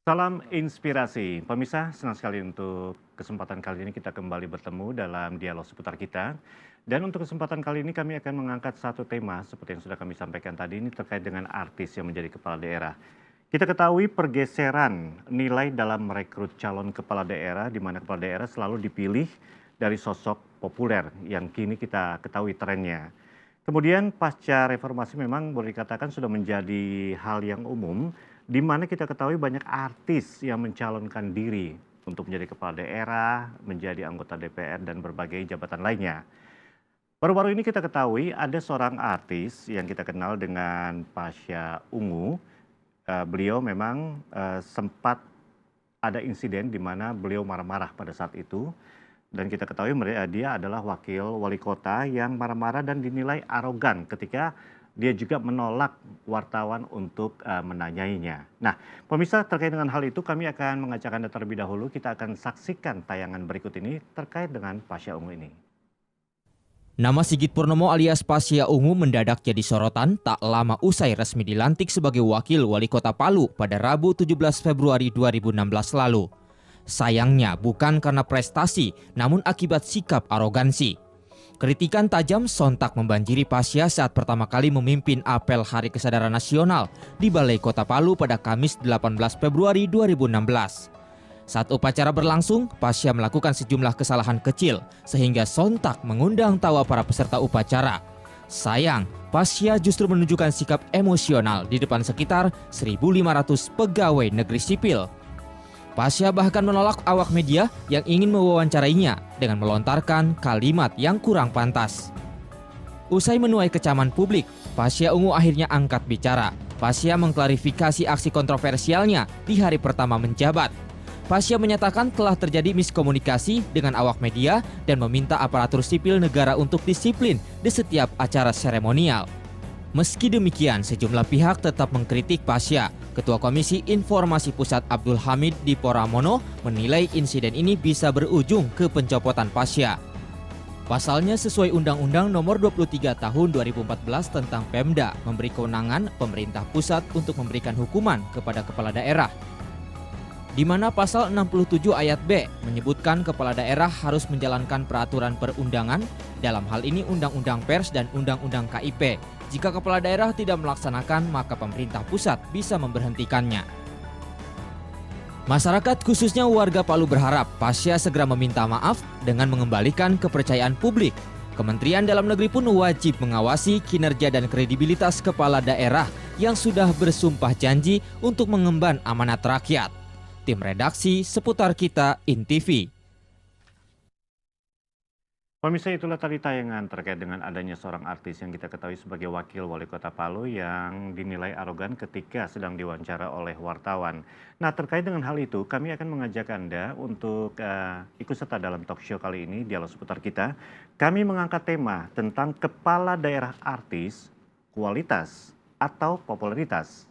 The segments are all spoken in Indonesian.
Salam inspirasi. Pemirsa, senang sekali untuk kesempatan kali ini kita kembali bertemu dalam dialog seputar kita. Dan untuk kesempatan kali ini kami akan mengangkat satu tema seperti yang sudah kami sampaikan tadi ini terkait dengan artis yang menjadi kepala daerah. Kita ketahui pergeseran nilai dalam merekrut calon kepala daerah di mana kepala daerah selalu dipilih dari sosok populer yang kini kita ketahui trennya. Kemudian pasca reformasi memang boleh dikatakan sudah menjadi hal yang umum di mana kita ketahui banyak artis yang mencalonkan diri untuk menjadi kepala daerah, menjadi anggota DPR dan berbagai jabatan lainnya. Baru-baru ini kita ketahui ada seorang artis yang kita kenal dengan Pasha Ungu. Beliau memang sempat ada insiden di mana beliau marah-marah pada saat itu. Dan kita ketahui dia adalah wakil wali kota yang marah-marah dan dinilai arogan ketika dia juga menolak wartawan untuk menanyainya. Nah, pemirsa terkait dengan hal itu kami akan mengajak Anda terlebih dahulu. Kita akan saksikan tayangan berikut ini terkait dengan Pasha Ungu ini. Nama Sigit Purnomo alias Pasha Ungu mendadak jadi sorotan tak lama usai resmi dilantik sebagai wakil wali kota Palu pada Rabu 17 Februari 2016 lalu. Sayangnya bukan karena prestasi, namun akibat sikap arogansi. Kritikan tajam sontak membanjiri Pasha saat pertama kali memimpin apel Hari Kesadaran Nasional di Balai Kota Palu pada Kamis 18 Februari 2016. Saat upacara berlangsung, Pasha melakukan sejumlah kesalahan kecil sehingga sontak mengundang tawa para peserta upacara. Sayang, Pasha justru menunjukkan sikap emosional di depan sekitar 1.500 pegawai negeri sipil. Pasha bahkan menolak awak media yang ingin mewawancarainya dengan melontarkan kalimat yang kurang pantas. Usai menuai kecaman publik, Pasha Ungu akhirnya angkat bicara. Pasha mengklarifikasi aksi kontroversialnya di hari pertama menjabat. Pasha menyatakan telah terjadi miskomunikasi dengan awak media dan meminta aparatur sipil negara untuk disiplin di setiap acara seremonial. Meski demikian, sejumlah pihak tetap mengkritik Pasha. Ketua Komisi Informasi Pusat Abdul Hamid Diporamono menilai insiden ini bisa berujung ke pencopotan Pasha. Pasalnya sesuai Undang-Undang Nomor 23 Tahun 2014 tentang Pemda memberi kewenangan pemerintah pusat untuk memberikan hukuman kepada kepala daerah. Di mana pasal 67 ayat B menyebutkan kepala daerah harus menjalankan peraturan perundangan, dalam hal ini Undang-Undang Pers dan Undang-Undang KIP. Jika kepala daerah tidak melaksanakan, maka pemerintah pusat bisa memberhentikannya. Masyarakat khususnya warga Palu berharap Pasha segera meminta maaf dengan mengembalikan kepercayaan publik. Kementerian Dalam Negeri pun wajib mengawasi kinerja dan kredibilitas kepala daerah yang sudah bersumpah janji untuk mengemban amanat rakyat. Tim redaksi Seputar Kita INTV. Pemirsa, itulah tadi tayangan terkait dengan adanya seorang artis yang kita ketahui sebagai wakil wali kota Palu yang dinilai arogan ketika sedang diwawancara oleh wartawan. Nah, terkait dengan hal itu kami akan mengajak Anda untuk ikut serta dalam talk show kali ini, Dialog Seputar Kita. Kami mengangkat tema tentang kepala daerah artis, kualitas atau popularitas.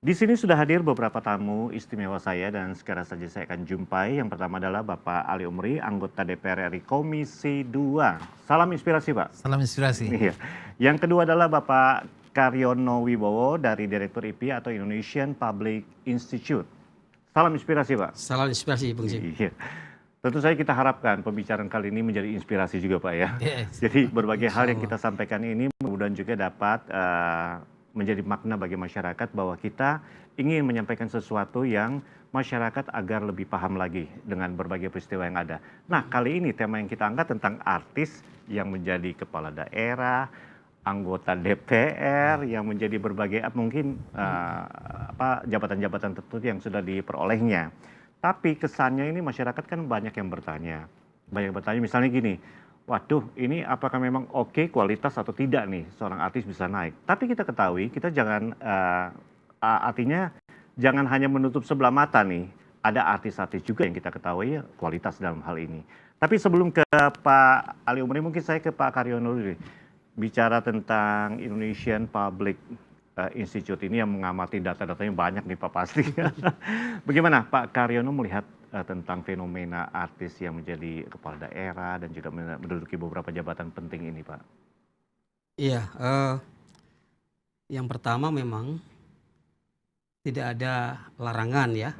Di sini sudah hadir beberapa tamu istimewa saya dan sekarang saja saya akan jumpai. Yang pertama adalah Bapak Ali Umri, anggota DPR RI Komisi 2. Salam inspirasi, Pak. Salam inspirasi. Iya. Yang kedua adalah Bapak Karyono Wibowo dari Direktur IPI atau Indonesian Public Institute. Salam inspirasi, Pak. Salam inspirasi, Bung Sim. Iya. Tentu saja kita harapkan pembicaraan kali ini menjadi inspirasi juga, Pak, ya. Yes. Jadi berbagai hal yang kita sampaikan ini mudah-mudahan juga dapat menjadi makna bagi masyarakat bahwa kita ingin menyampaikan sesuatu yang masyarakat agar lebih paham lagi dengan berbagai peristiwa yang ada. Nah, kali ini tema yang kita angkat tentang artis yang menjadi kepala daerah, anggota DPR, yang menjadi berbagai mungkin jabatan-jabatan tertentu yang sudah diperolehnya. Tapi kesannya ini masyarakat kan banyak yang bertanya. Banyak yang bertanya misalnya gini, waduh, ini apakah memang oke kualitas atau tidak nih seorang artis bisa naik. Tapi kita ketahui, kita jangan, artinya jangan hanya menutup sebelah mata nih. Ada artis-artis juga yang kita ketahui kualitas dalam hal ini. Tapi sebelum ke Pak Ali Umri, mungkin saya ke Pak Karyono dulu. Bicara tentang Indonesian Public Institute ini yang mengamati data-datanya banyak nih Pak pasti. Bagaimana Pak Karyono melihat tentang fenomena artis yang menjadi kepala daerah dan juga menduduki beberapa jabatan penting ini, Pak? Iya, yang pertama memang tidak ada larangan ya.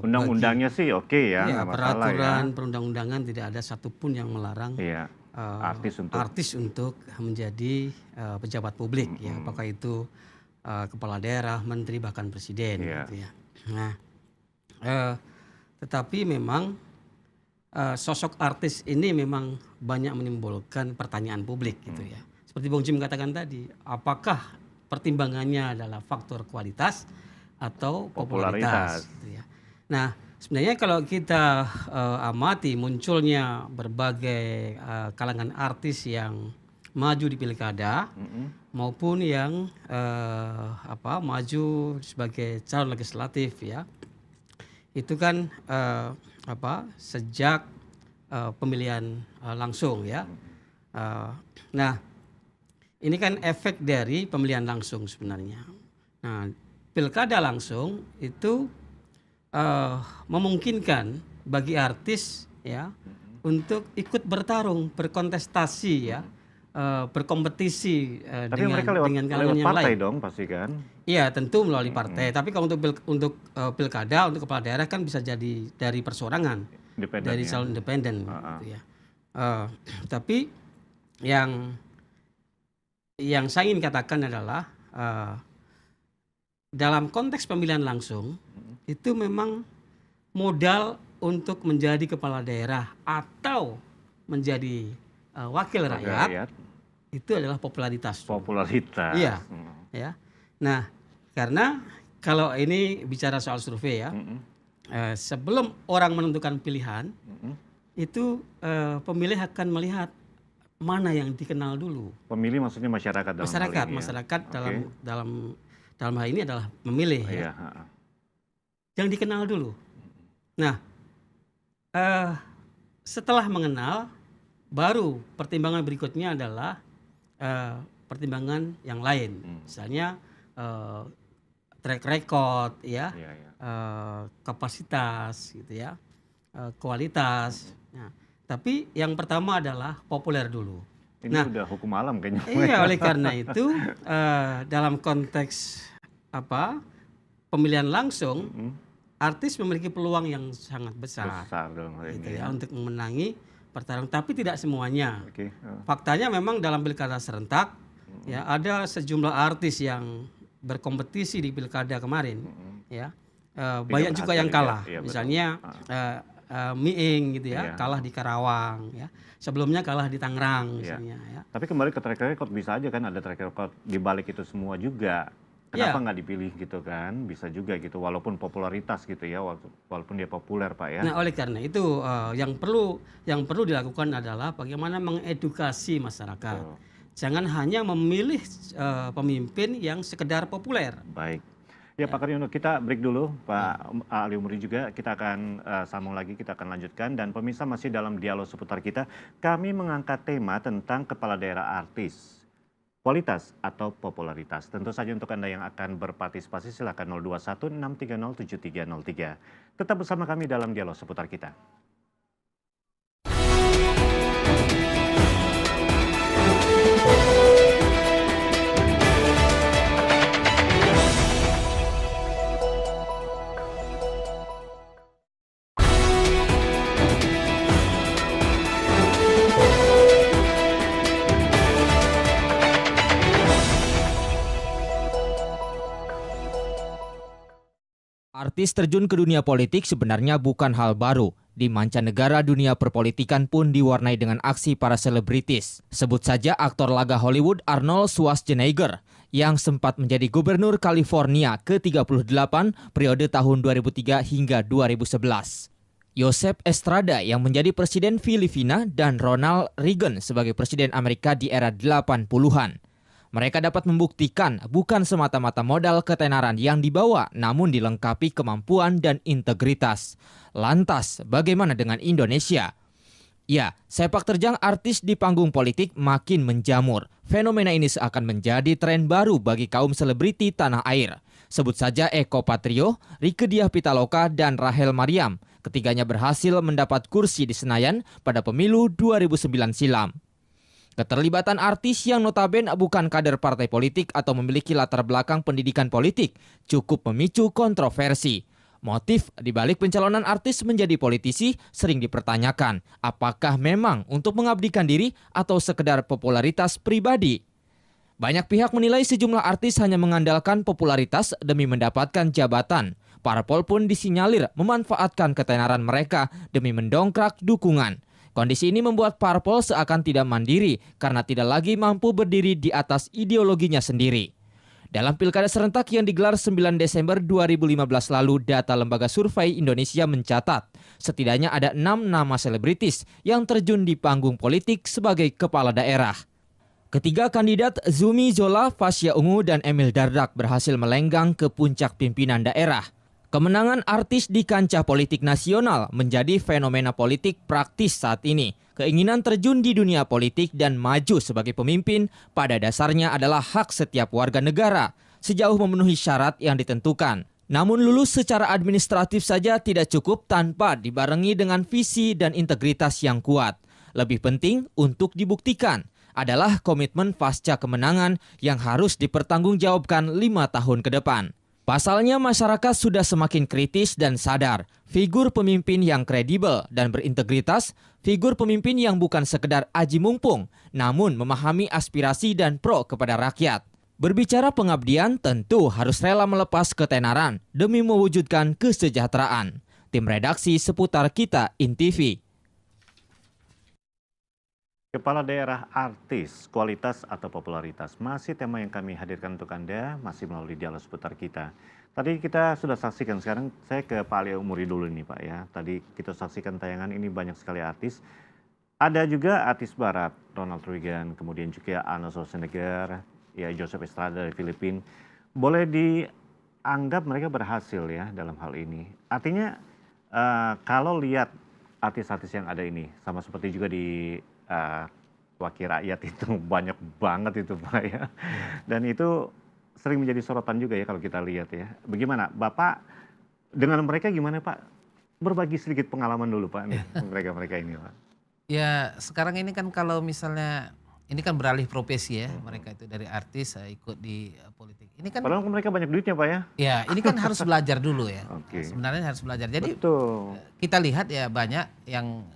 Undang-undangnya sih oke ya, Ya, nggak masalah ya. peraturan perundang-undangan tidak ada satupun yang melarang Iya, artis untuk menjadi pejabat publik ya, apakah itu kepala daerah, menteri, bahkan presiden gitu ya. Nah, tetapi memang sosok artis ini memang banyak menimbulkan pertanyaan publik gitu ya. Seperti Bung Jim katakan tadi, apakah pertimbangannya adalah faktor kualitas atau popularitas gitu ya. Nah, sebenarnya kalau kita amati munculnya berbagai kalangan artis yang maju di pilkada maupun yang maju sebagai calon legislatif ya, itu kan sejak pemilihan langsung ya. Nah, ini kan efek dari pemilihan langsung sebenarnya. Nah, pilkada langsung itu memungkinkan bagi artis ya untuk ikut bertarung, berkontestasi ya, berkompetisi Tapi mereka lewat kalangan yang partai lain. dong pasti kan? Iya, tentu melalui partai. Tapi kalau untuk pilkada, untuk kepala daerah kan bisa jadi dari perseorangan, dari calon independen gitu ya. Tapi yang saya ingin katakan adalah dalam konteks pemilihan langsung itu memang modal untuk menjadi kepala daerah atau menjadi wakil rakyat itu adalah popularitas. Popularitas. Iya. Ya. Nah, karena kalau ini bicara soal survei ya, sebelum orang menentukan pilihan itu pemilih akan melihat mana yang dikenal dulu. Pemilih maksudnya masyarakat dalam hal ini. Masyarakat dalam hal ini adalah pemilih ya. Yang dikenal dulu. Nah, setelah mengenal, baru pertimbangan berikutnya adalah pertimbangan yang lain. Misalnya track record ya, kapasitas gitu ya, kualitas. Nah, tapi yang pertama adalah populer dulu. Ini udah hukum alam kayaknya. Iya, oleh karena itu dalam konteks pemilihan langsung, artis memiliki peluang yang sangat besar dalam hal gitu ini ya, untuk memenangi pertarungan. Tapi tidak semuanya. Faktanya memang dalam pilkada serentak ya ada sejumlah artis yang berkompetisi di pilkada kemarin ya, banyak juga yang kalah. Misalnya Miing gitu ya, kalah di Karawang ya. Sebelumnya kalah di Tangerang misalnya ya. Tapi kembali ke track record, bisa aja kan ada track record di balik itu semua juga. Kenapa nggak dipilih gitu kan? Bisa juga gitu, walaupun popularitas gitu ya, walaupun dia populer Pak ya. Nah, oleh karena itu yang perlu dilakukan adalah bagaimana mengedukasi masyarakat. Jangan hanya memilih pemimpin yang sekedar populer. Baik. Ya Pak Karyono, kita break dulu. Pak Ali Umuri juga, kita akan sambung lagi, kita akan lanjutkan. Dan pemirsa, masih dalam dialog seputar kita, kami mengangkat tema tentang kepala daerah artis. Kualitas atau popularitas. Tentu saja untuk Anda yang akan berpartisipasi silakan 021 630 7303. Tetap bersama kami dalam dialog seputar kita. Artis terjun ke dunia politik sebenarnya bukan hal baru. Di mancanegara, dunia perpolitikan pun diwarnai dengan aksi para selebritis. Sebut saja aktor laga Hollywood Arnold Schwarzenegger yang sempat menjadi gubernur California ke-38 periode tahun 2003 hingga 2011. Joseph Estrada yang menjadi presiden Filipina dan Ronald Reagan sebagai presiden Amerika di era 80-an. Mereka dapat membuktikan bukan semata-mata modal ketenaran yang dibawa, namun dilengkapi kemampuan dan integritas. Lantas, bagaimana dengan Indonesia? Ya, sepak terjang artis di panggung politik makin menjamur. Fenomena ini seakan menjadi tren baru bagi kaum selebriti tanah air. Sebut saja Eko Patrio, Rieke Diah Pitaloka, dan Rachel Maryam. Ketiganya berhasil mendapat kursi di Senayan pada pemilu 2009 silam. Keterlibatan artis yang notabene bukan kader partai politik atau memiliki latar belakang pendidikan politik cukup memicu kontroversi. Motif dibalik pencalonan artis menjadi politisi sering dipertanyakan, apakah memang untuk mengabdikan diri atau sekedar popularitas pribadi? Banyak pihak menilai sejumlah artis hanya mengandalkan popularitas demi mendapatkan jabatan. Parpol pun disinyalir memanfaatkan ketenaran mereka demi mendongkrak dukungan. Kondisi ini membuat parpol seakan tidak mandiri karena tidak lagi mampu berdiri di atas ideologinya sendiri. Dalam pilkada serentak yang digelar 9 Desember 2015 lalu, data Lembaga Survei Indonesia mencatat setidaknya ada 6 nama selebritis yang terjun di panggung politik sebagai kepala daerah. Ketiga kandidat Zumi Zola, Pasha Ungu, dan Emil Dardak berhasil melenggang ke puncak pimpinan daerah. Kemenangan artis di kancah politik nasional menjadi fenomena politik praktis saat ini. Keinginan terjun di dunia politik dan maju sebagai pemimpin pada dasarnya adalah hak setiap warga negara sejauh memenuhi syarat yang ditentukan. Namun lulus secara administratif saja tidak cukup tanpa dibarengi dengan visi dan integritas yang kuat. Lebih penting untuk dibuktikan adalah komitmen pasca kemenangan yang harus dipertanggungjawabkan 5 tahun ke depan. Pasalnya masyarakat sudah semakin kritis dan sadar, figur pemimpin yang kredibel dan berintegritas, figur pemimpin yang bukan sekedar aji mumpung, namun memahami aspirasi dan pro kepada rakyat. Berbicara pengabdian tentu harus rela melepas ketenaran demi mewujudkan kesejahteraan. Tim redaksi seputar Kita INTV. Kepala daerah artis, kualitas atau popularitas, masih tema yang kami hadirkan untuk Anda, masih melalui dialog seputar kita. Tadi kita sudah saksikan, sekarang saya ke Pak Ali Umuri dulu nih Pak ya. Tadi kita saksikan tayangan ini banyak sekali artis. Ada juga artis barat, Ronald Reagan, kemudian juga Arnold Schwarzenegger, ya Joseph Estrada dari Filipina. Boleh dianggap mereka berhasil ya dalam hal ini. Artinya kalau lihat artis-artis yang ada ini, sama seperti juga di wakil rakyat itu banyak banget itu Pak ya. Dan itu sering menjadi sorotan juga ya kalau kita lihat ya. Bagaimana Bapak dengan mereka gimana Pak? Berbagi sedikit pengalaman dulu Pak nih mereka-mereka ini Pak. Ya sekarang ini kan kalau misalnya ini kan beralih profesi ya, mereka itu dari artis ikut di politik. Ini kan Padahal mereka banyak duitnya Pak ya. ya ini kan harus belajar dulu ya. Oke. Sebenarnya harus belajar. Jadi Betul. kita lihat ya banyak yang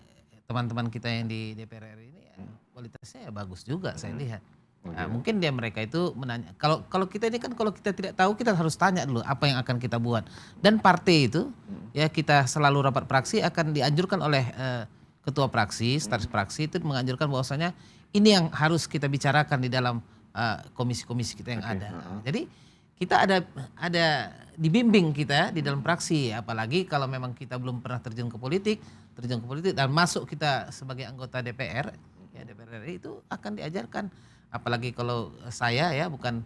teman-teman kita yang di DPR RI ini ya, kualitasnya ya bagus juga saya lihat. Nah, mungkin mereka itu menanya. Kalau kita ini kan kalau kita tidak tahu kita harus tanya dulu apa yang akan kita buat. Dan partai itu ya kita selalu rapat fraksi akan dianjurkan oleh ketua fraksi, sekretaris fraksi itu menganjurkan bahwasanya ini yang harus kita bicarakan di dalam komisi-komisi kita yang ada. Jadi kita ada dibimbing kita di dalam fraksi, apalagi kalau memang kita belum pernah terjun ke politik dan masuk kita sebagai anggota DPR ya DPR RI itu akan diajarkan, apalagi kalau saya ya bukan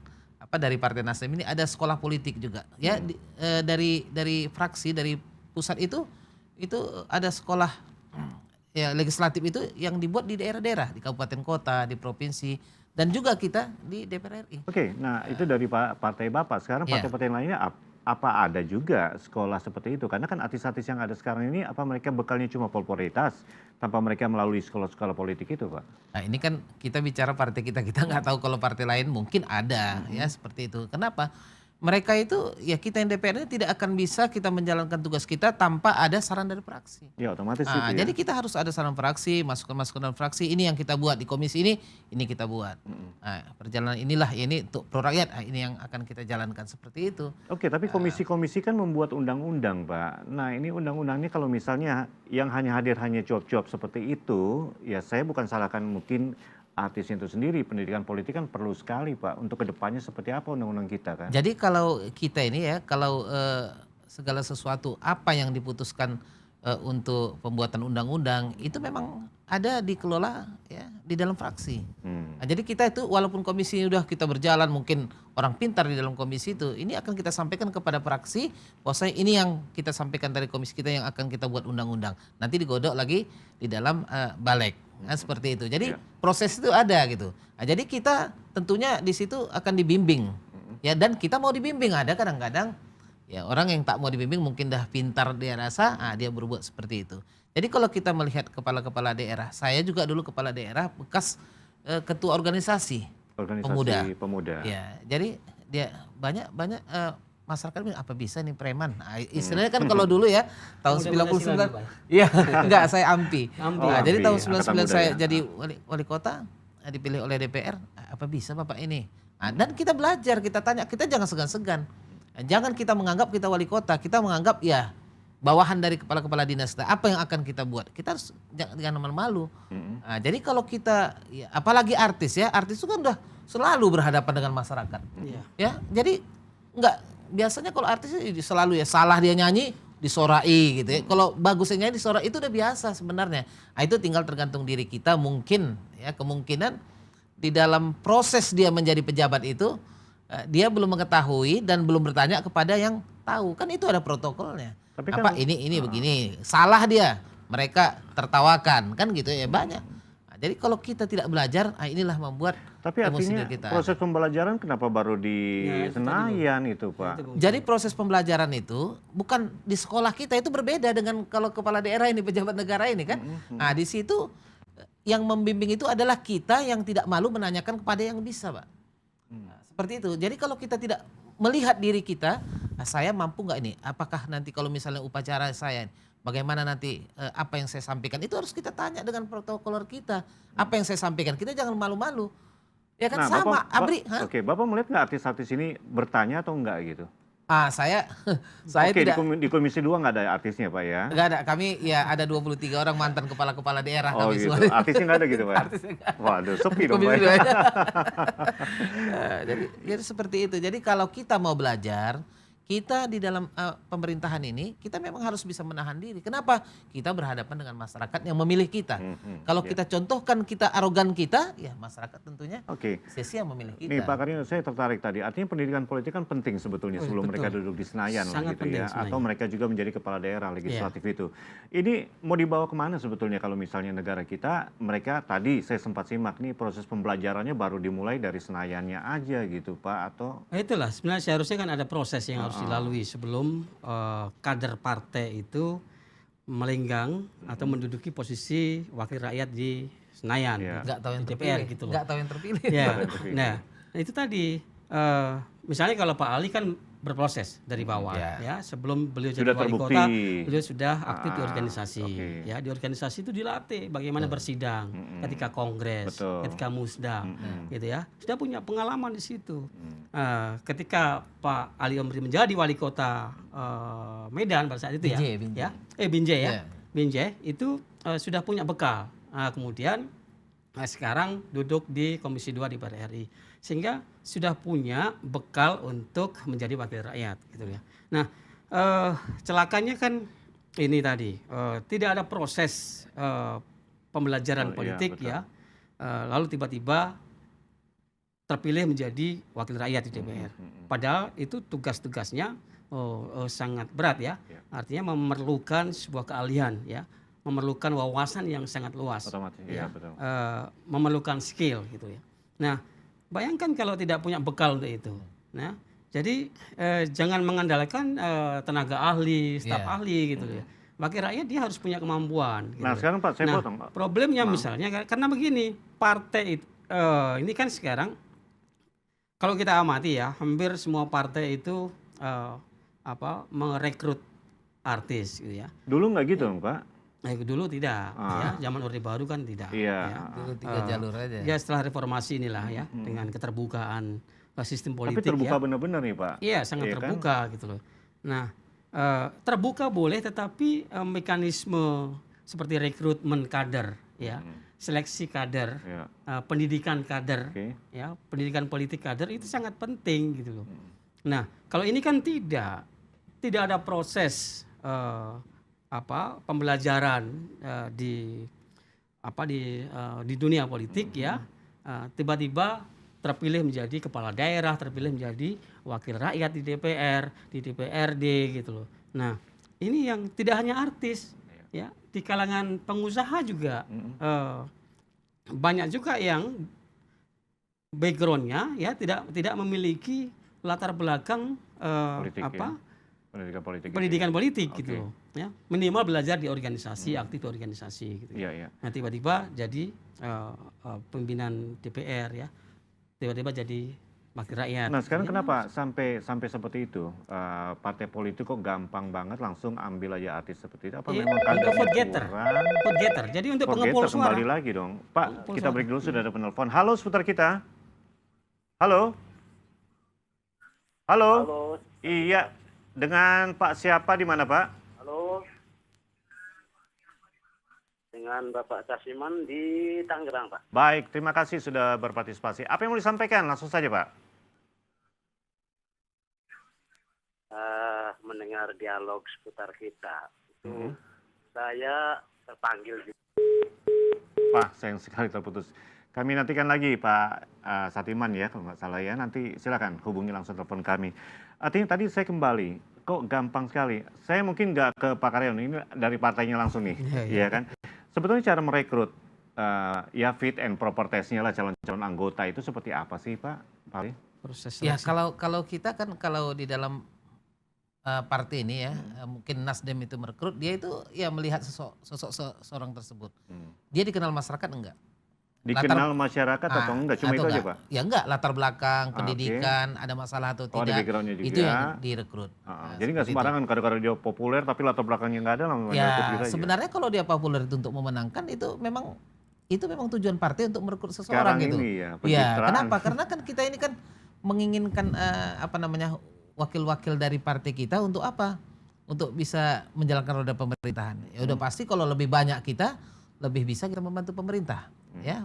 dari Partai Nasdem ini ada sekolah politik juga ya dari fraksi dari pusat itu ada sekolah ya legislatif itu yang dibuat di daerah-daerah, di kabupaten kota, di provinsi, dan juga kita di DPR RI. Oke, nah itu dari partai Bapak. Sekarang partai-partai lainnya apa ada juga sekolah seperti itu? Karena kan artis-artis yang ada sekarang ini apa mereka bekalnya cuma popularitas tanpa mereka melalui sekolah-sekolah politik itu Pak? Nah ini kan kita bicara partai kita nggak tahu kalau partai lain mungkin ada ya seperti itu. Kenapa? Mereka itu ya kita yang DPR ini tidak akan bisa kita menjalankan tugas kita tanpa ada saran dari fraksi. Ya otomatis itu ya. Jadi kita harus ada saran fraksi, masukan-masukan dari fraksi, ini yang kita buat di komisi ini kita buat. Nah, perjalanan inilah ini untuk pro rakyat, ini yang akan kita jalankan seperti itu. Oke, tapi komisi-komisi kan membuat undang-undang Pak. Nah ini undang-undang ini kalau misalnya yang hanya hadir hanya job-job seperti itu, ya saya bukan salahkan mungkin artis itu sendiri, pendidikan politik kan perlu sekali Pak untuk kedepannya seperti apa undang-undang kita kan. Jadi kalau kita ini ya, kalau segala sesuatu apa yang diputuskan untuk pembuatan undang-undang itu memang ada dikelola ya di dalam fraksi. Nah, jadi kita itu walaupun komisi udah kita berjalan, mungkin orang pintar di dalam komisi itu, ini akan kita sampaikan kepada fraksi, bahwasanya ini yang kita sampaikan dari komisi kita yang akan kita buat undang-undang. Nanti digodok lagi di dalam balik. Nah, seperti itu. Jadi proses itu ada gitu. Nah, jadi kita tentunya di situ akan dibimbing. Ya dan kita mau dibimbing, ada kadang-kadang ya orang yang tak mau dibimbing mungkin dah pintar dia rasa, dia berbuat seperti itu. Jadi kalau kita melihat kepala-kepala daerah, saya juga dulu kepala daerah bekas ketua organisasi pemuda. Ya, jadi dia banyak masyarakat bilang apa bisa nih preman. Nah, istilahnya kan kalau dulu ya tahun 99. Iya, enggak saya AMPI. Nah, jadi tahun 99 saya jadi wali kota, dipilih oleh DPR, apa bisa Bapak ini? Nah, dan kita belajar, kita tanya, kita jangan segan-segan. Jangan kita menganggap kita wali kota, kita menganggap ya bawahan dari kepala-kepala dinas. Apa yang akan kita buat? Kita harus jangan malu-malu. Nah, jadi kalau kita, ya, apalagi artis itu kan udah selalu berhadapan dengan masyarakat. Ya, jadi enggak. Biasanya kalau artis selalu ya salah dia nyanyi disorai gitu ya. Kalau bagusnya nyanyi disorai itu udah biasa sebenarnya. Nah, itu tinggal tergantung diri kita mungkin ya, kemungkinan di dalam proses dia menjadi pejabat itu dia belum mengetahui dan belum bertanya kepada yang tahu. Kan itu ada protokolnya. Tapi apa ini begini, salah dia. Mereka tertawakan kan gitu ya, banyak. Jadi kalau kita tidak belajar, inilah membuat tapi artinya kita. Proses pembelajaran kenapa baru di Senayan itu Pak? Jadi proses pembelajaran itu bukan di sekolah kita, itu berbeda dengan kalau kepala daerah ini, pejabat negara ini kan. Nah di situ yang membimbing itu adalah kita yang tidak malu menanyakan kepada yang bisa Pak. Nah, seperti itu. Jadi kalau kita tidak melihat diri kita, saya mampu nggak ini? Apakah nanti kalau misalnya upacara saya bagaimana nanti apa yang saya sampaikan itu harus kita tanya dengan protokoler kita. Apa yang saya sampaikan, kita jangan malu-malu. Ya kan sama, Abri. Oke, Bapak melihat nggak artis-artis ini bertanya atau enggak gitu? Saya Oke, tidak. di Komisi 2 nggak ada artisnya Pak ya? Nggak ada, kami ya ada 23 orang mantan kepala-kepala daerah. Oh kami gitu, semua. artisnya nggak ada gitu Pak? Waduh, sepi dong Pak. Jadi seperti itu, jadi kalau kita mau belajar, kita di dalam pemerintahan ini, kita memang harus bisa menahan diri. Kenapa? Kita berhadapan dengan masyarakat yang memilih kita. Kalau kita contohkan kita arogan kita, ya masyarakat tentunya sia-sia memilih kita. Nih Pak Karino, saya tertarik tadi. Artinya pendidikan politik kan penting sebetulnya sebelum mereka duduk di Senayan lah gitu ya. Atau mereka juga menjadi kepala daerah legislatif itu. Ini mau dibawa kemana sebetulnya kalau misalnya negara kita, mereka tadi saya sempat simak nih proses pembelajarannya baru dimulai dari Senayannya aja gitu Pak atau? Nah, itulah sebenarnya seharusnya kan ada proses yang harus dilalui sebelum kader partai itu melenggang atau menduduki posisi wakil rakyat di Senayan, nggak tahu yang DPR terpilih, gitu loh. nggak tahu yang terpilih. Ya. Nah, itu tadi misalnya kalau Pak Ali kan berproses dari bawah ya, sebelum beliau jadi wali kota, beliau sudah aktif di organisasi. Ya, di organisasi itu dilatih bagaimana bersidang ketika kongres, ketika musda, gitu ya. Sudah punya pengalaman di situ. Ketika Pak Ali Omri menjadi wali kota Medan pada saat itu Binjai itu sudah punya bekal. Kemudian sekarang duduk di Komisi 2 di DPR RI, sehingga sudah punya bekal untuk menjadi wakil rakyat gitu ya. Nah, celakanya kan ini tadi tidak ada proses pembelajaran politik ya, lalu tiba-tiba terpilih menjadi wakil rakyat di DPR. Padahal itu tugas-tugasnya sangat berat ya, artinya memerlukan sebuah keahlian ya, memerlukan wawasan yang sangat luas, memerlukan skill gitu ya. Nah, bayangkan kalau tidak punya bekal untuk itu. Nah, jadi jangan mengandalkan tenaga ahli, staf ahli gitu ya. Wakil rakyat dia harus punya kemampuan. Gitu. Nah, sekarang Pak, saya potong Pak. Problemnya misalnya karena begini, partai ini kan sekarang kalau kita amati ya, hampir semua partai itu merekrut artis gitu ya. Dulu nggak gitu Pak? Dulu tidak, ya. Zaman Orde Baru kan tidak. Iya. Dulu 3 jalur aja. Ya setelah reformasi inilah ya, dengan keterbukaan sistem politik. Tapi terbuka benar-benar nih Pak. Iya, sangat terbuka gitu loh. Nah, terbuka boleh, tetapi mekanisme seperti rekrutmen kader, ya, seleksi kader, pendidikan kader, ya, pendidikan politik kader itu sangat penting gitu loh. Nah, kalau ini kan tidak ada proses pembelajaran di dunia politik ya, tiba-tiba terpilih menjadi kepala daerah, terpilih menjadi wakil rakyat di DPR, di DPRD gitu loh. Nah, ini yang tidak hanya artis ya, di kalangan pengusaha juga banyak juga yang backgroundnya ya tidak memiliki latar belakang Pendidikan politik. pendidikan politik Oke. gitu ya, minimal belajar di organisasi, aktif di organisasi gitu Iya, ya. iya. Nah tiba-tiba jadi pimpinan DPR ya, tiba-tiba jadi wakil rakyat. Nah, sekarang Jadi, kenapa sampai sampai seperti itu? Partai politik kok gampang banget langsung ambil aja artis seperti itu? Apa Iya, memang untuk kadernya vote getter. kurang? Vote getter. Jadi untuk Vote pengepul getter suara. kembali lagi dong. Pak, Pengepul kita suara. break dulu, sudah ada penelpon. Halo seputar kita. Halo. Halo. Halo, Iya, dengan Pak siapa di mana, Pak? halo. Dengan Bapak Casiman di Tangerang, Pak. Baik, terima kasih sudah berpartisipasi. Apa yang mau disampaikan? Langsung saja, Pak. Mendengar dialog seputar kita. Mhm. Saya terpanggil di Pak, sayang sekali terputus. Kami nantikan lagi Pak Satiman ya, kalau nggak salah ya. Nanti silakan hubungi langsung telepon kami. Artinya tadi saya kembali, kok gampang sekali. Saya mungkin nggak ke Pak Karyono, ini dari partainya langsung nih, ya kan. Sebetulnya cara merekrut ya fit and proper testnya lah calon-calon anggota itu seperti apa sih Pak? Pak? proses Ya seleksi. kalau kita kan kalau di dalam partai ini ya mungkin Nasdem itu merekrut, dia itu ya melihat sosok seorang tersebut. Dia dikenal masyarakat enggak? Dikenal masyarakat atau enggak? Cuma atau itu aja enggak? Pak? Ya enggak, latar belakang, Oke. pendidikan, ada masalah atau Oh, ada tidak. backgroundnya juga. Itu yang direkrut. Nah, Jadi nggak seperti itu. sembarangan kadang-kadang dia populer tapi latar belakangnya nggak ada langsung ikut gitu Ya aja. sebenarnya kalau dia populer itu untuk memenangkan itu memang tujuan partai untuk merekrut Sekarang seseorang gitu. ini ya, Ya, pencitraan. kenapa? Karena kan kita ini kan menginginkan wakil-wakil dari partai kita untuk apa? Untuk bisa menjalankan roda pemerintahan. Ya udah pasti kalau lebih banyak kita lebih bisa kita membantu pemerintah. Ya,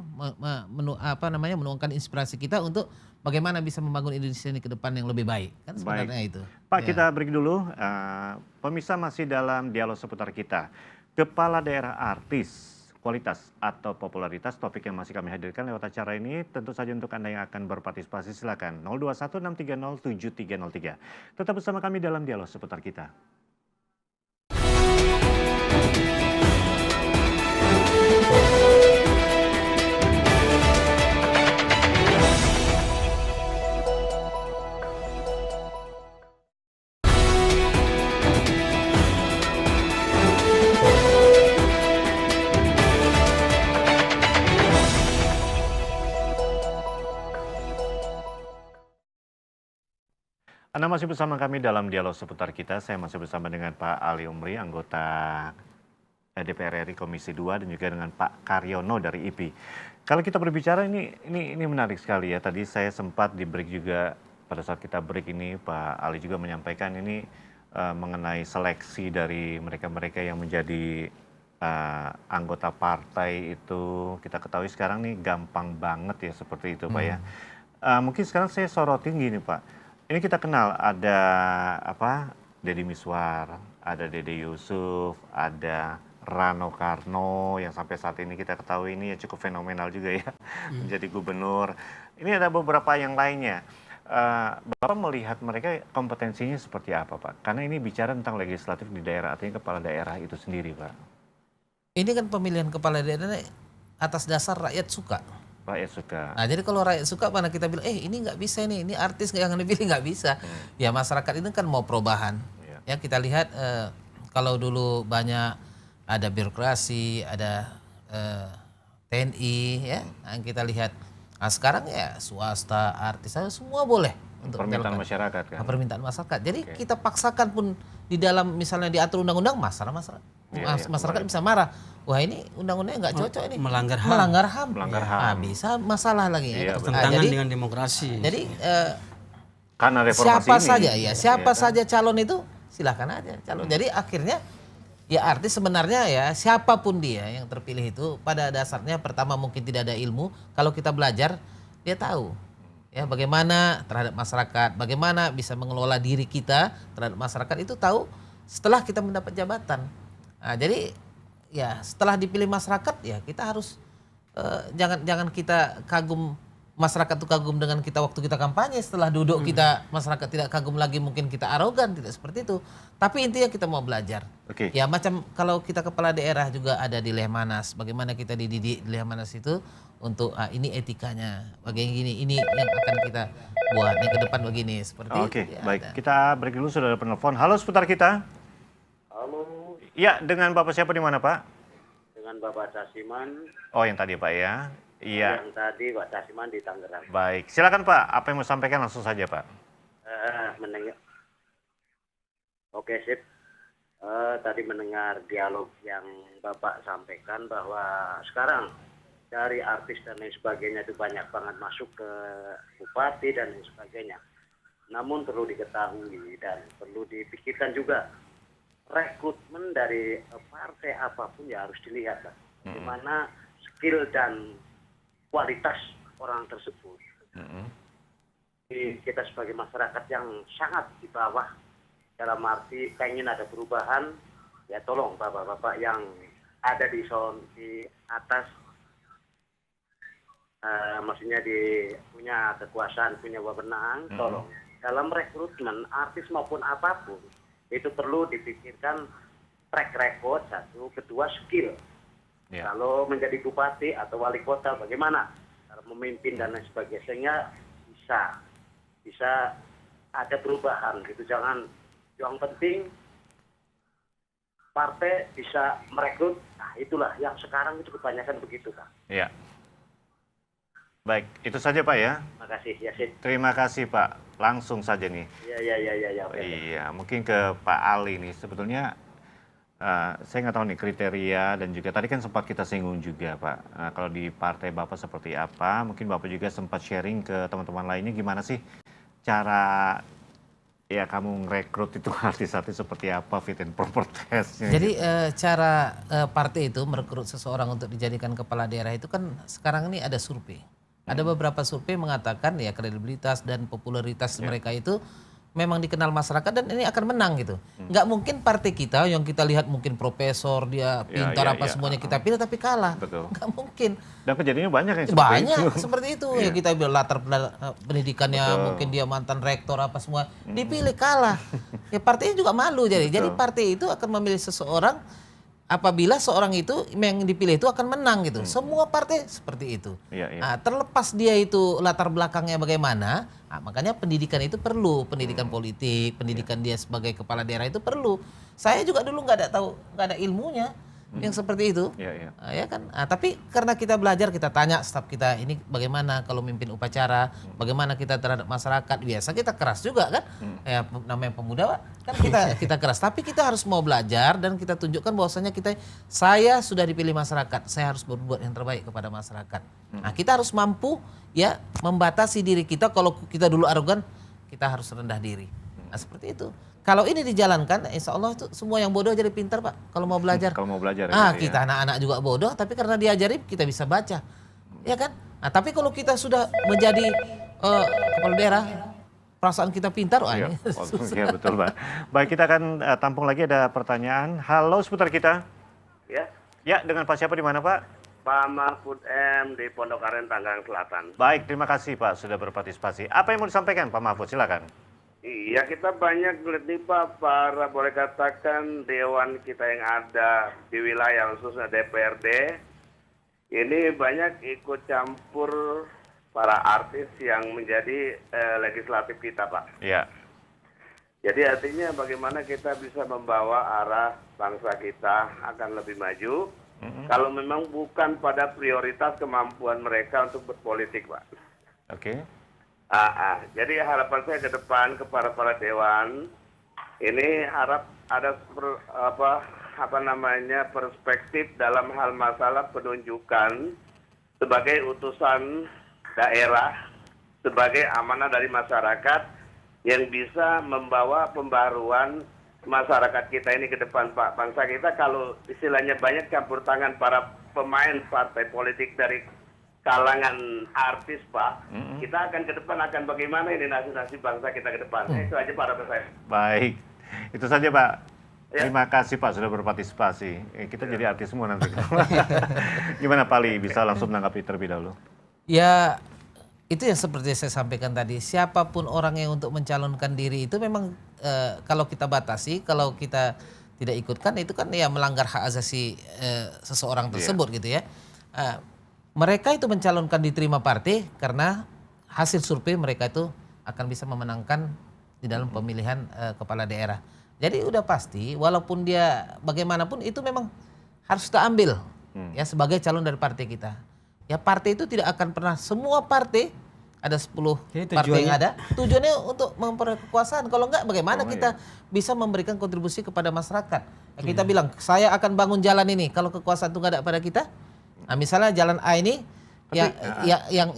menuangkan inspirasi kita untuk bagaimana bisa membangun Indonesia ini ke depan yang lebih baik. Kan sebenarnya itu. Pak, Ya. kita break dulu. Pemirsa masih dalam dialog seputar kita. Kepala daerah artis, kualitas atau popularitas, topik yang masih kami hadirkan lewat acara ini. Tentu saja untuk Anda yang akan berpartisipasi silakan 0216307303. Tetap bersama kami dalam dialog seputar kita. Anda masih bersama kami dalam dialog seputar kita. Saya masih bersama dengan Pak Ali Umri, anggota DPR RI Komisi 2 dan juga dengan Pak Karyono dari IPI. Kalau kita berbicara ini menarik sekali ya. Tadi saya sempat di break juga, pada saat kita break ini Pak Ali juga menyampaikan ini mengenai seleksi dari mereka-mereka yang menjadi anggota partai itu. Kita ketahui sekarang nih gampang banget ya seperti itu Pak ya. Mungkin sekarang saya sorotin gini Pak. Ini kita kenal ada Deddy Miswar, ada Dede Yusuf, ada Rano Karno yang sampai saat ini kita ketahui ini ya cukup fenomenal juga ya menjadi gubernur. Ini ada beberapa yang lainnya. Bapak melihat mereka kompetensinya seperti apa Pak? Karena ini bicara tentang legislatif di daerah, artinya kepala daerah itu sendiri Pak. Ini kan pemilihan kepala daerah atas dasar rakyat suka. Rakyat suka. Nah jadi kalau rakyat suka mana kita bilang ini nggak bisa nih, ini artis yang dipilih nggak bisa. Ya masyarakat itu kan mau perubahan. Ya kita lihat kalau dulu banyak ada birokrasi, ada TNI ya. Nah, kita lihat sekarang ya swasta, artis semua boleh untuk Permintaan menjalankan. masyarakat kan. Permintaan masyarakat. Jadi kita paksakan pun di dalam misalnya diatur undang-undang masyarakat bisa marah. Wah ini undang-undangnya nggak cocok ini. Melanggar HAM. Melanggar HAM. Melanggar Nah, HAM. bisa masalah lagi. Iya, Bertentangan dengan demokrasi. Jadi Karena reformasi siapa ini. saja ya, siapa kan? saja calon itu silahkan aja calon. Jadi akhirnya ya artis sebenarnya ya siapapun dia yang terpilih itu pada dasarnya pertama mungkin tidak ada ilmu. Kalau kita belajar dia tahu ya bagaimana terhadap masyarakat, bagaimana bisa mengelola diri kita terhadap masyarakat itu tahu setelah kita mendapat jabatan. Nah, jadi ya setelah dipilih masyarakat ya kita harus jangan kita kagum masyarakat tuh kagum dengan kita waktu kita kampanye, setelah duduk kita masyarakat tidak kagum lagi, mungkin kita arogan, tidak seperti itu. Tapi intinya kita mau belajar. Oke. Ya macam kalau kita kepala daerah juga ada di Lehmanas, bagaimana kita dididik di Lehmanas itu untuk ini etikanya, bagaimana ini yang akan kita buat nih ke depan begini seperti Oke, itu. Ya, baik. ada. Kita break dulu, sudah ada penelpon. Halo seputar kita. Halo, Ya, dengan Bapak siapa di mana, Pak? dengan Bapak Casiman. Oh, yang tadi, Pak ya. Iya. Yang tadi Pak Casiman di Tangerang. Baik. Silakan, Pak. Apa yang mau sampaikan langsung saja, Pak. Mendengar. Oke, sip. Tadi mendengar dialog yang Bapak sampaikan bahwa sekarang dari artis dan lain sebagainya itu banyak banget masuk ke bupati dan lain sebagainya. Namun perlu diketahui dan perlu dipikirkan juga rekrutmen dari partai apapun ya harus dilihat, Pak. Di mana skill dan kualitas orang tersebut. Kita sebagai masyarakat yang sangat di bawah, dalam arti pengen ada perubahan, ya tolong bapak-bapak yang ada di atas, maksudnya punya kekuasaan, punya wewenang, tolong dalam rekrutmen artis maupun apapun itu perlu dipikirkan track record satu, kedua skill. Ya. Kalau menjadi bupati atau wali kota bagaimana cara memimpin dan lain sebagainya, sehingga bisa ada perubahan gitu. Jangan, yang penting partai bisa merekrut. Nah, itulah yang sekarang itu kebanyakan begitu, Kak. Ya. Baik, itu saja, Pak ya. Makasih, Yasin. Terima kasih, Pak. Langsung saja nih. Iya. Oke. Iya, mungkin ke Pak Ali nih. Sebetulnya saya nggak tahu nih kriteria, dan juga tadi kan sempat kita singgung juga, Pak. Kalau di partai Bapak seperti apa, mungkin Bapak juga sempat sharing ke teman-teman lainnya gimana sih cara ya kamu ngerekrut itu artis-artis seperti apa, fit and proper testnya. Jadi cara partai itu merekrut seseorang untuk dijadikan kepala daerah itu kan sekarang ini ada survei. Ada beberapa survei mengatakan ya kredibilitas dan popularitas mereka itu memang dikenal masyarakat dan ini akan menang gitu. Nggak mungkin partai kita yang kita lihat mungkin profesor, dia pintar semuanya kita pilih tapi kalah. Betul. Nggak mungkin. Dan kejadiannya banyak yang seperti Banyak itu. seperti itu. Ya kita bilang latar pendidikannya mungkin dia mantan rektor apa semua dipilih kalah. Ya partainya juga malu jadi. Jadi partai itu akan memilih seseorang apabila seorang itu yang dipilih itu akan menang gitu. Semua partai seperti itu. Nah, terlepas dia itu latar belakangnya bagaimana, makanya pendidikan itu perlu, pendidikan politik, pendidikan dia sebagai kepala daerah itu perlu. Saya juga dulu nggak ada ilmunya yang seperti itu. Ya kan. Tapi karena kita belajar, kita tanya staf kita ini bagaimana kalau mimpin upacara, bagaimana kita terhadap masyarakat. Biasa kita keras juga kan. Ya namanya pemuda, Pak. Kan kita keras, tapi kita harus mau belajar dan kita tunjukkan bahwasanya saya sudah dipilih masyarakat, saya harus berbuat yang terbaik kepada masyarakat. Nah, kita harus mampu ya membatasi diri kita. Kalau kita dulu arogan, kita harus rendah diri. Nah, seperti itu. Kalau ini dijalankan, insya Allah itu semua yang bodoh jadi pintar, Pak. Kalau mau belajar. Kalau mau belajar. Kita anak-anak juga bodoh, tapi karena diajari kita bisa baca, ya kan? Nah, tapi kalau kita sudah menjadi kepala daerah, perasaan kita pintar, Iya, betul, Pak. Baik, kita akan tampung lagi ada pertanyaan. Halo seputar kita. Ya, Ya, dengan Pak siapa di mana, Pak? Pak Mahfud M di Pondok Aren, Tangerang Selatan. Baik, terima kasih Pak sudah berpartisipasi. Apa yang mau disampaikan Pak Mahfud? Silakan. Iya, kita banyak melihat nih Pak, para boleh katakan dewan kita yang ada di wilayah khususnya DPRD, ini banyak ikut campur para artis yang menjadi legislatif kita, Pak. Iya. Jadi artinya bagaimana kita bisa membawa arah bangsa kita akan lebih maju, kalau memang bukan pada prioritas kemampuan mereka untuk berpolitik, Pak. Oke. Jadi harapan saya ke depan kepada para dewan ini harap ada perspektif dalam hal masalah penunjukan sebagai utusan daerah, sebagai amanah dari masyarakat yang bisa membawa pembaruan masyarakat kita ini ke depan, Pak. Bangsa kita kalau istilahnya banyak campur tangan para pemain partai politik dari kalangan artis, Pak, kita akan ke depan akan bagaimana ini nasib bangsa kita ke depan. Itu aja para saya. Baik, itu saja Pak. Ya. Terima kasih Pak sudah berpartisipasi. Kita jadi artis semua nanti. Gimana Pak Ali, bisa langsung menanggapi terlebih dahulu? Ya Itu yang seperti saya sampaikan tadi, siapapun orang yang untuk mencalonkan diri itu memang kalau kita batasi, kalau kita tidak ikutkan itu kan ya melanggar hak asasi seseorang tersebut gitu ya. Mereka itu mencalonkan diterima partai karena hasil survei mereka itu akan bisa memenangkan di dalam pemilihan kepala daerah. Jadi udah pasti walaupun dia bagaimanapun itu memang harus kita ambil ya sebagai calon dari partai kita. Ya partai itu tidak akan pernah, semua partai ada 10 partai yang ada tujuannya untuk memperoleh kekuasaan. Kalau enggak bagaimana kita bisa memberikan kontribusi kepada masyarakat. Ya, kita bilang saya akan bangun jalan ini, kalau kekuasaan itu enggak ada pada kita. Nah, misalnya jalan A ini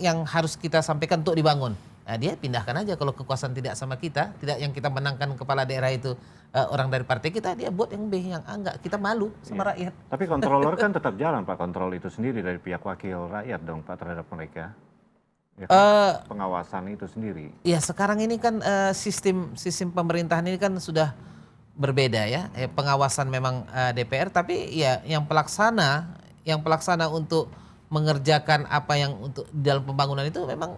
yang harus kita sampaikan untuk dibangun. Nah, dia pindahkan aja kalau kekuasaan tidak sama kita, tidak yang kita menangkan kepala daerah itu orang dari partai kita, dia buat yang B, yang A enggak. Kita malu sama rakyat. Tapi kontroler kan tetap jalan Pak, kontrol itu sendiri dari pihak wakil rakyat dong Pak terhadap mereka. Ya kan? Pengawasan itu sendiri. Ya sekarang ini kan sistem pemerintahan ini kan sudah berbeda ya. Pengawasan memang DPR, tapi ya yang pelaksana untuk mengerjakan apa yang untuk dalam pembangunan itu memang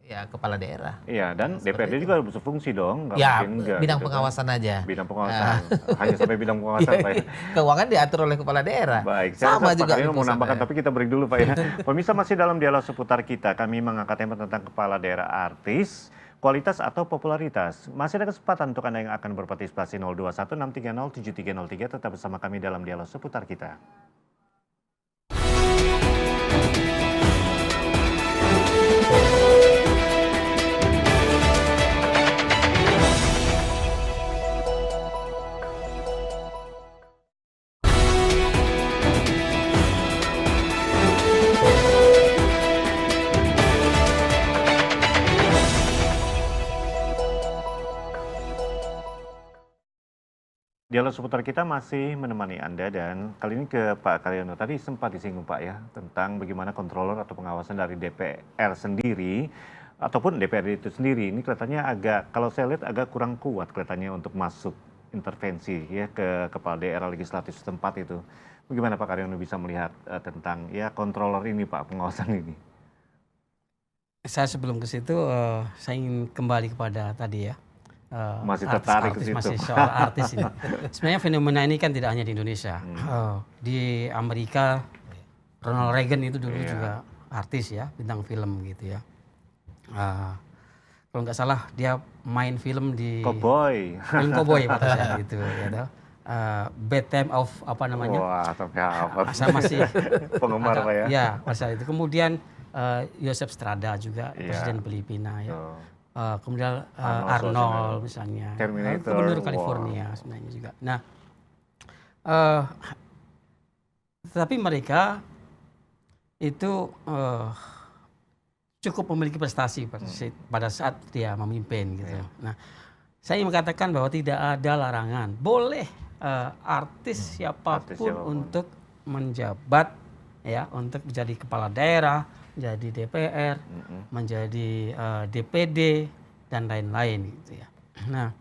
ya kepala daerah. Iya, dan DPRD juga harus berfungsi dong. Ya, enggak, bidang gitu pengawasan kan. aja. Bidang pengawasan, hanya sampai bidang pengawasan Pak ya. Keuangan diatur oleh kepala daerah. Baik, saya Sama rasa juga Pak Karyono mau nambahkan, tapi kita break dulu Pak ya. Pemirsa, masih dalam dialog seputar kita, kami mengangkat tema tentang kepala daerah artis, kualitas atau popularitas. Masih ada kesempatan untuk Anda yang akan berpartisipasi 0216307303, tetap bersama kami dalam dialog seputar kita. Dialog seputar kita masih menemani Anda, dan kali ini ke Pak Karyono. Tadi sempat disinggung Pak ya tentang bagaimana kontroler atau pengawasan dari DPR sendiri ataupun DPRD itu sendiri. Ini kelihatannya agak, kalau saya lihat agak kurang kuat kelihatannya untuk masuk intervensi ya ke kepala daerah legislatif setempat itu. Bagaimana Pak Karyono bisa melihat tentang ya kontroler ini Pak, pengawasan ini? Saya sebelum ke situ saya ingin kembali kepada tadi ya. Masih tertarik ke situ. Masih soal artis ini. Sebenarnya fenomena ini kan tidak hanya di Indonesia. Di Amerika, Ronald Reagan itu dulu juga artis ya, bintang film gitu ya. Kalau nggak salah dia main film di Cowboy. Film Cowboy pada saat itu ya. Bad Time of apa namanya? Wah, sampai apa? Saya masih penggemar Pak ya. Ya, pada saat itu. Kemudian Joseph Strada juga presiden Filipina ya. Kemudian Arnold misalnya, gubernur California sebenarnya juga. Nah, tetapi mereka itu cukup memiliki prestasi pada saat dia memimpin gitu. Nah, saya ingin mengatakan bahwa tidak ada larangan, boleh artis siapapun untuk menjabat ya, untuk menjadi kepala daerah, menjadi DPR, menjadi DPD dan lain-lain gitu ya. Nah,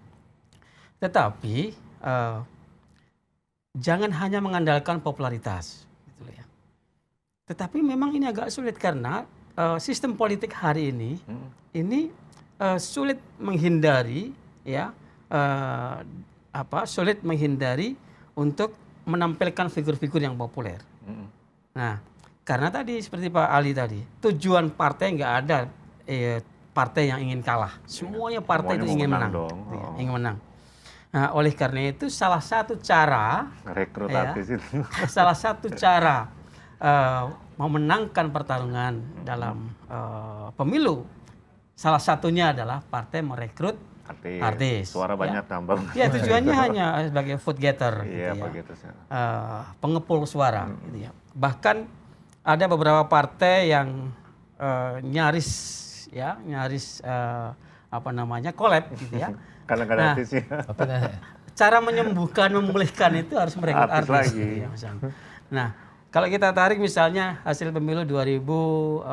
tetapi jangan hanya mengandalkan popularitas, gitu ya. Tetapi memang ini agak sulit karena sistem politik hari ini sulit menghindari ya sulit menghindari untuk menampilkan figur-figur yang populer. Nah. Karena tadi seperti Pak Ali tadi, tujuan partai nggak ada partai yang ingin kalah. Semuanya partai itu ingin menang. Ingin menang. Nah, oleh karena itu salah satu cara rekrut artis itu. Salah satu cara memenangkan pertarungan dalam pemilu, salah satunya adalah partai merekrut artis. Suara banyak tambah. Ya, tujuannya hanya sebagai vote getter, iya, gitu ya. Pengepul suara, gitu ya. Bahkan ada beberapa partai yang nyaris collab gitu ya. Karena nggak ada artisnya. Cara memulihkan itu harus merekrut artis gitu ya, misalnya. Nah, kalau kita tarik misalnya hasil pemilu 2009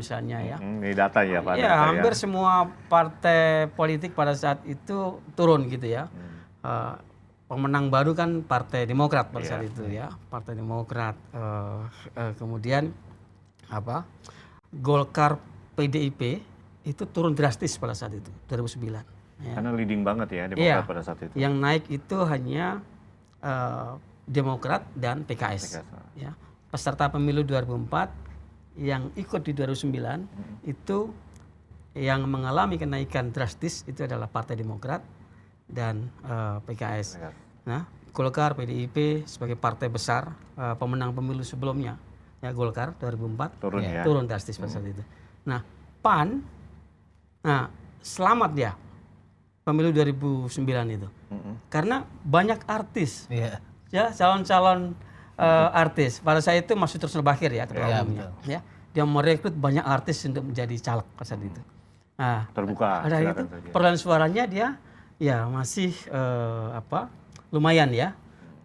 misalnya ya. Ini data ya Pak. Ya, hampir semua partai politik pada saat itu turun gitu ya. Pemenang baru kan Partai Demokrat pada saat itu ya, Partai Demokrat. Kemudian Golkar, PDIP itu turun drastis pada saat itu 2009. Ya. Karena leading banget ya Demokrat Iya. pada saat itu. Yang naik itu hanya Demokrat dan PKS. Ya. Peserta pemilu 2004 yang ikut di 2009 itu yang mengalami kenaikan drastis itu adalah Partai Demokrat dan PKS. Nah, Golkar, PDIP sebagai partai besar pemenang pemilu sebelumnya, ya Golkar 2004 Turun ya. turun drastis pada saat itu. Nah, PAN, nah selamat dia pemilu 2009 itu, karena banyak artis, Iya. ya calon-calon artis. Pada saat itu masih terus Bakir ya ketua Iya, umumnya, ya dia merekrut banyak artis untuk menjadi caleg pada saat itu. Nah, Terbuka. ada itu silakan saja. perolehan suaranya dia ya masih lumayan ya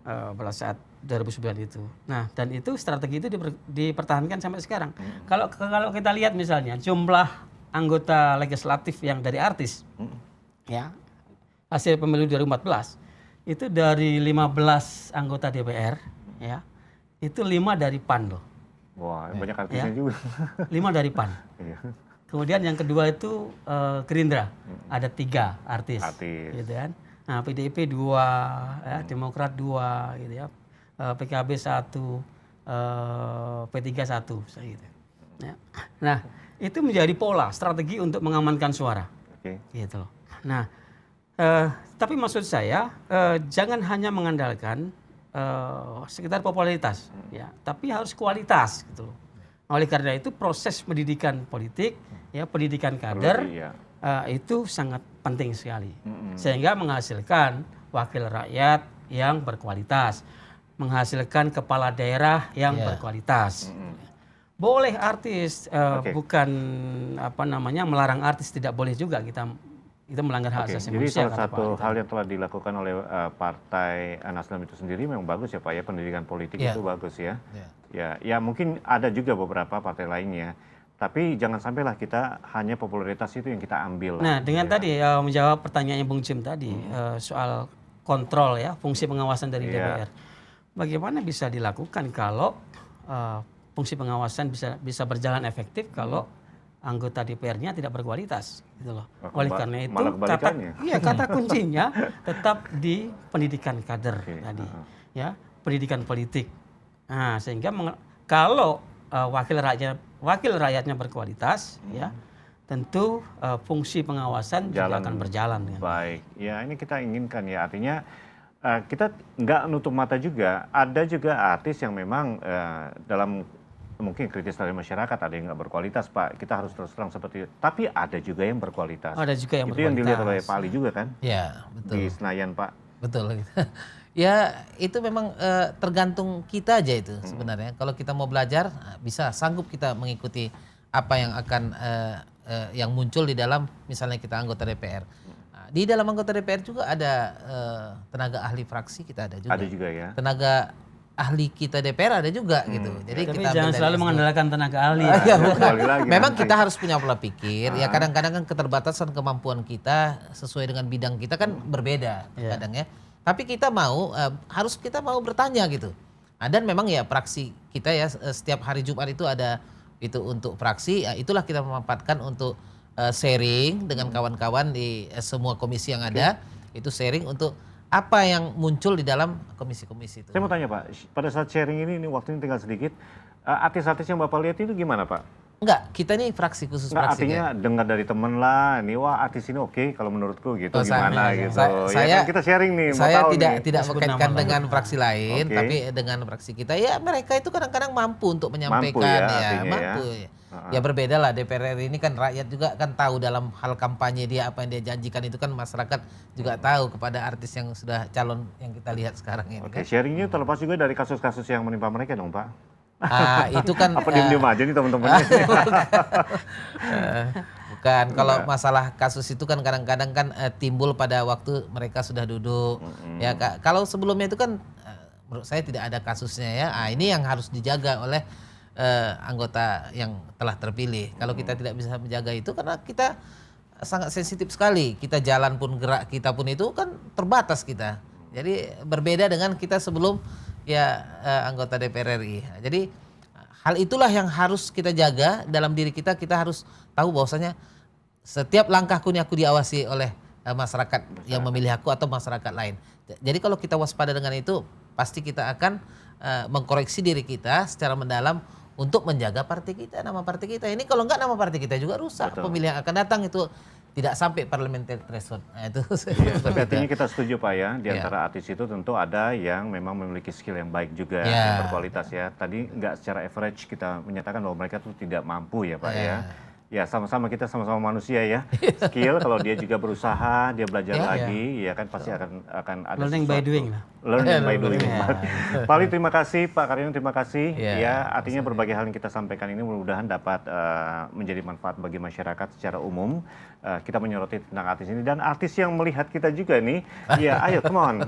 pada saat 2009 itu. Nah, dan itu strategi itu dipertahankan sampai sekarang. Kalau kita lihat misalnya jumlah anggota legislatif yang dari artis, ya hasil pemilu 2014 itu dari 15 anggota DPR, ya itu 5 dari PAN loh, Wah, banyak artisnya juga. 5 dari PAN. Iya. Kemudian yang kedua itu Gerindra, ada 3 artis, Artis. gitu kan. Nah, PDIP 2, ya, Demokrat 2, gitu ya. PKB 1, P3 1, gitu. Ya. Nah, itu menjadi pola strategi untuk mengamankan suara, Oke. gitu loh. Nah, tapi maksud saya jangan hanya mengandalkan sekitar popularitas, ya, tapi harus kualitas, gitu loh. Oleh karena itu proses pendidikan politik, ya pendidikan kader Iya. itu sangat penting sekali, sehingga menghasilkan wakil rakyat yang berkualitas, menghasilkan kepala daerah yang berkualitas. Boleh artis, bukan melarang artis, tidak boleh juga kita itu melanggar hak Oke, asasi jadi manusia. salah kata Pak satu Ali hal tadi. yang telah dilakukan oleh Partai Nasdem itu sendiri memang bagus ya Pak ya, pendidikan politik Iya. itu bagus ya. Iya. Ya mungkin ada juga beberapa partai lainnya, tapi jangan sampailah kita hanya popularitas itu yang kita ambil. Nah, lah, dengan gitu ya. tadi menjawab pertanyaannya Bung Jim tadi soal kontrol ya, fungsi pengawasan dari Iya. DPR. Bagaimana bisa dilakukan kalau fungsi pengawasan bisa berjalan efektif kalau anggota DPR-nya tidak berkualitas, gitu loh. Oleh karena itu malah kebalikannya. kata kuncinya tetap di pendidikan kader Oke, tadi, ya pendidikan politik. Nah, sehingga kalau wakil rakyatnya berkualitas, ya tentu fungsi pengawasan juga akan berjalan dengan baik. Ya ini kita inginkan ya, artinya kita nggak nutup mata juga. Ada juga artis yang memang dalam mungkin kritis dari masyarakat, ada yang nggak berkualitas Pak. Kita harus terus terang seperti itu. Tapi ada juga yang berkualitas. Ada juga yang itu yang dilihat oleh berkualitas. Pak Ali juga kan Ya, betul. di Senayan Pak. Betul. Ya, itu memang tergantung kita aja itu sebenarnya. Kalau kita mau belajar, bisa sanggup kita mengikuti apa yang akan yang muncul di dalam misalnya kita anggota DPR. Nah, di dalam anggota DPR juga ada tenaga ahli fraksi, kita ada juga. Ada juga ya. Tenaga ahli kita DPR ada juga gitu. Jadi Tapi kita jangan ambil selalu dari mengandalkan tenaga ahli. Ya, bukan. Kembali lagi Memang nanti. kita harus punya pola pikir. Ya kadang-kadang kan keterbatasan kemampuan kita sesuai dengan bidang kita kan berbeda kadang ya. Tapi kita harus kita mau bertanya gitu. Nah, dan memang ya praksi kita ya setiap hari Jumat itu ada itu untuk praksi. Ya, itulah kita memanfaatkan untuk sharing dengan kawan-kawan di semua komisi yang ada. Itu sharing untuk apa yang muncul di dalam komisi-komisi itu. Saya mau tanya Pak, pada saat sharing ini waktunya tinggal sedikit, artis-artis yang Bapak lihat itu gimana Pak? Enggak, kita ini fraksi khusus Nggak, praksi. artinya dengar dari temen lah, ini wah artis ini oke kalau menurutku gitu, Oh, gimana saya- gitu. saya- Ya kan kita sharing nih, mau Saya tahu tidak nih. tidak Sebut mengkaitkan nama dengan fraksi lain, Oke. tapi dengan fraksi kita ya mereka itu kadang-kadang mampu untuk menyampaikan ya, ya, artinya mampu. ya. Ya berbeda lah DPR RI ini kan rakyat juga kan tahu dalam hal kampanye dia apa yang dia janjikan itu kan masyarakat juga tahu kepada artis yang sudah calon yang kita lihat sekarang ini. Oke, Kan. sharingnya terlepas juga dari kasus-kasus yang menimpa mereka dong Pak. Itu kan Apa diem-diem aja nih teman-temannya? bukan kalau masalah kasus itu kan kadang-kadang kan timbul pada waktu mereka sudah duduk ya kalau sebelumnya itu kan menurut saya tidak ada kasusnya ya. Ini yang harus dijaga oleh anggota yang telah terpilih. Kalau kita tidak bisa menjaga itu karena kita sangat sensitif sekali. Kita jalan pun gerak kita pun itu kan terbatas kita. Jadi berbeda dengan kita sebelum ya anggota DPR RI. Jadi hal itulah yang harus kita jaga dalam diri kita. Kita harus tahu bahwasanya setiap langkahku ini aku diawasi oleh masyarakat yang memilih aku atau masyarakat lain. Jadi kalau kita waspada dengan itu, pasti kita akan mengkoreksi diri kita secara mendalam untuk menjaga partai kita, nama partai kita. Ini kalau enggak nama partai kita juga rusak. Betul. Pemilihan akan datang itu tidak sampai parliamentary threshold. Nah, itu Iya, tapi artinya kita setuju Pak ya, di Iya. antara artis itu tentu ada yang memang memiliki skill yang baik juga, Iya. yang berkualitas ya. Tadi nggak secara average kita menyatakan bahwa mereka tuh tidak mampu ya Pak ya. Iya. Ya sama-sama kita sama-sama manusia ya. Skill kalau dia juga berusaha, dia belajar Iya. lagi, ya kan pasti akan ada Learning by sesuatu. doing lah. Learning by doing. Iya. Pak Ali terima kasih, Pak Karyono terima kasih. Iya. Ya artinya berbagai hal yang kita sampaikan ini mudah-mudahan dapat menjadi manfaat bagi masyarakat secara umum. Kita menyoroti tentang artis ini dan artis yang melihat kita juga nih, ya ayo come on,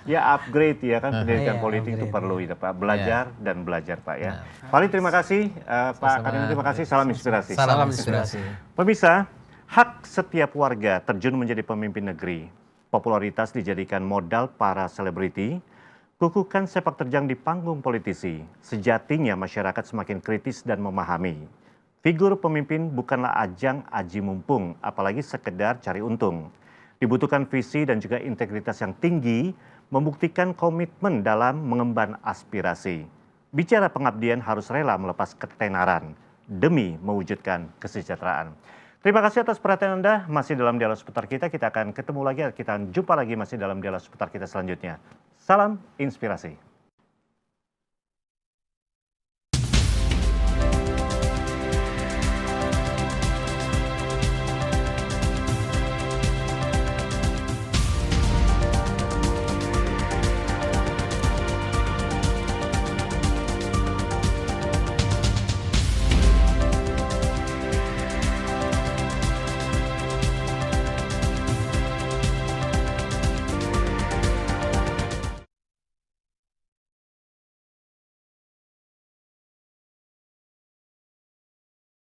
ya upgrade ya kan pendidikan Iya, politik itu upgrade. perlu ya Pak, belajar dan belajar Pak ya. Nah. Pak Ali terima kasih, Pak Sama-sama. Karyono terima kasih, salam inspirasi. Salam inspirasi. Pemirsa, hak setiap warga terjun menjadi pemimpin negeri. Popularitas dijadikan modal para selebriti. Kukukan sepak terjang di panggung politisi. Sejatinya masyarakat semakin kritis dan memahami. Figur pemimpin bukanlah ajang aji mumpung, apalagi sekedar cari untung. Dibutuhkan visi dan juga integritas yang tinggi, membuktikan komitmen dalam mengemban aspirasi. Bicara pengabdian harus rela melepas ketenaran demi mewujudkan kesejahteraan. Terima kasih atas perhatian Anda. Masih dalam dialog seputar kita akan ketemu lagi, kita jumpa lagi masih dalam dialog seputar kita selanjutnya. Salam inspirasi.